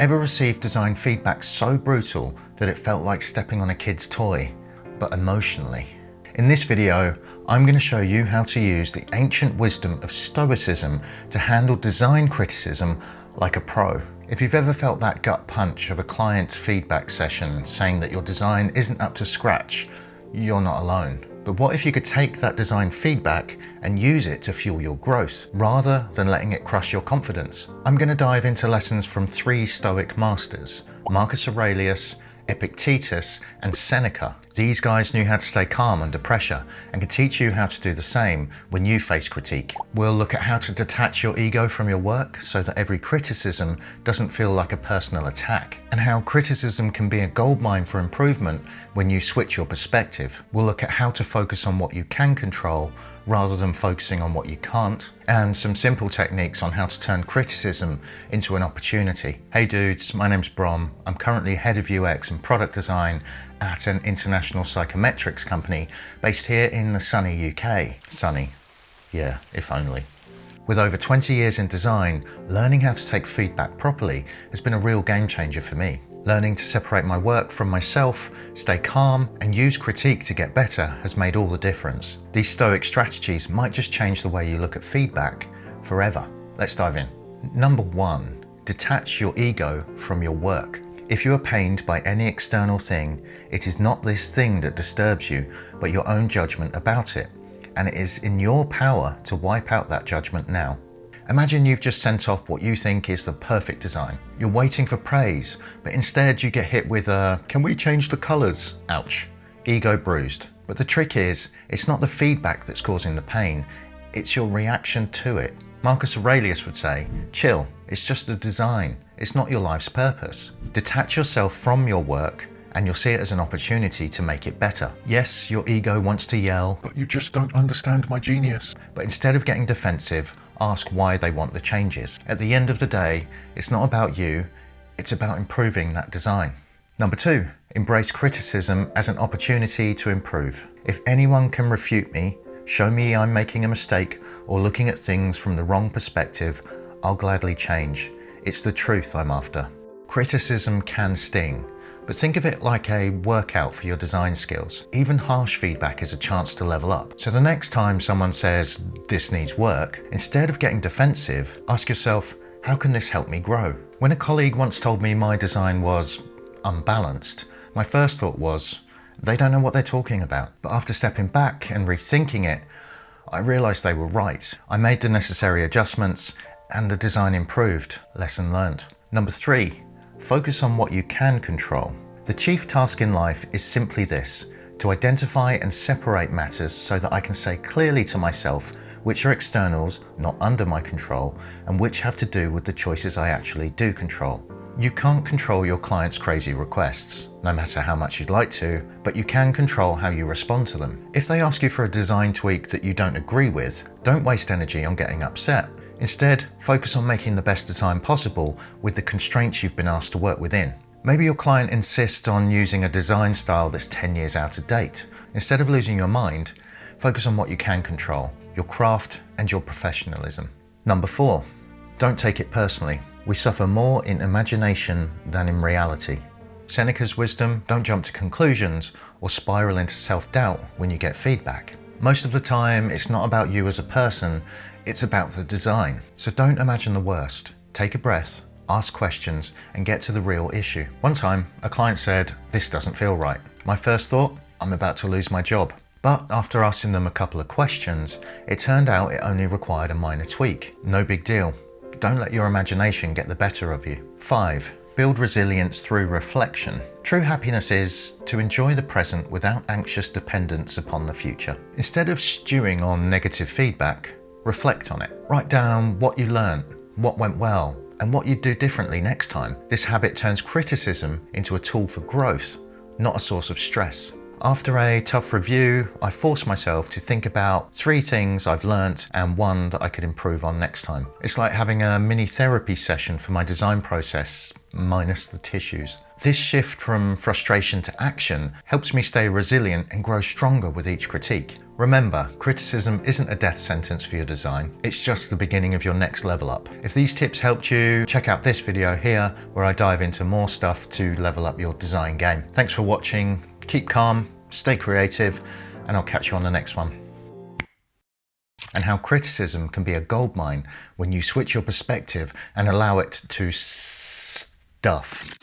Ever received design feedback so brutal that it felt like stepping on a kid's toy, but emotionally? In this video, I'm going to show you how to use the ancient wisdom of Stoicism to handle design criticism like a pro. If you've ever felt that gut punch of a client's feedback session saying that your design isn't up to scratch, you're not alone. But what if you could take that design feedback and use it to fuel your growth, rather than letting it crush your confidence? I'm going to dive into lessons from 3 Stoic masters, Marcus Aurelius, Epictetus, and Seneca. These guys knew how to stay calm under pressure and can teach you how to do the same when you face critique. We'll look at how to detach your ego from your work so that every criticism doesn't feel like a personal attack, and how criticism can be a goldmine for improvement when you switch your perspective. We'll look at how to focus on what you can control rather than focusing on what you can't, and some simple techniques on how to turn criticism into an opportunity. Hey dudes, my name's Brom. I'm currently head of UX and product design at an international psychometrics company based here in the sunny UK. Sunny, yeah, if only. With over 20 years in design, learning how to take feedback properly has been a real game changer for me. Learning to separate my work from myself, stay calm, and use critique to get better has made all the difference. These Stoic strategies might just change the way you look at feedback forever. Let's dive in. Number 1, detach your ego from your work. If you are pained by any external thing, it is not this thing that disturbs you, but your own judgment about it. And it is in your power to wipe out that judgment now. Imagine you've just sent off what you think is the perfect design. You're waiting for praise, but instead you get hit with a, "Can we change the colors?" Ouch. Ego bruised. But the trick is, it's not the feedback that's causing the pain, it's your reaction to it. Marcus Aurelius would say, "Chill, it's just a design, it's not your life's purpose." Detach yourself from your work and you'll see it as an opportunity to make it better. Yes, your ego wants to yell, "But you just don't understand my genius." But instead of getting defensive, ask why they want the changes. At the end of the day, it's not about you, it's about improving that design. Number 2, embrace criticism as an opportunity to improve. If anyone can refute me, show me I'm making a mistake or looking at things from the wrong perspective, I'll gladly change. It's the truth I'm after. Criticism can sting, but think of it like a workout for your design skills. Even harsh feedback is a chance to level up. So the next time someone says, "This needs work," instead of getting defensive, ask yourself, how can this help me grow? When a colleague once told me my design was unbalanced, my first thought was, they don't know what they're talking about. But after stepping back and rethinking it, I realized they were right. I made the necessary adjustments and the design improved. Lesson learned. Number 3, focus on what you can control. The chief task in life is simply this: to identify and separate matters so that I can say clearly to myself which are externals, not under my control, and which have to do with the choices I actually do control. You can't control your client's crazy requests, no matter how much you'd like to, but you can control how you respond to them. If they ask you for a design tweak that you don't agree with, don't waste energy on getting upset. Instead, focus on making the best design possible with the constraints you've been asked to work within. Maybe your client insists on using a design style that's 10 years out of date. Instead of losing your mind, focus on what you can control, your craft and your professionalism. Number 4, don't take it personally. We suffer more in imagination than in reality. Seneca's wisdom: don't jump to conclusions or spiral into self-doubt when you get feedback. Most of the time, it's not about you as a person, it's about the design. So don't imagine the worst. Take a breath, ask questions, and get to the real issue. One time, a client said, "This doesn't feel right." My first thought, I'm about to lose my job. But after asking them a couple of questions, it turned out it only required a minor tweak. No big deal. Don't let your imagination get the better of you. 5, build resilience through reflection. True happiness is to enjoy the present without anxious dependence upon the future. Instead of stewing on negative feedback, reflect on it. Write down what you learned, what went well, and what you'd do differently next time. This habit turns criticism into a tool for growth, not a source of stress. After a tough review, I forced myself to think about 3 things I've learnt and 1 that I could improve on next time. It's like having a mini therapy session for my design process, minus the tissues. This shift from frustration to action helps me stay resilient and grow stronger with each critique. Remember, criticism isn't a death sentence for your design, it's just the beginning of your next level up. If these tips helped you, check out this video here where I dive into more stuff to level up your design game. Thanks for watching, keep calm, stay creative, and I'll catch you on the next one. And how criticism can be a goldmine when you switch your perspective and allow it to stuff.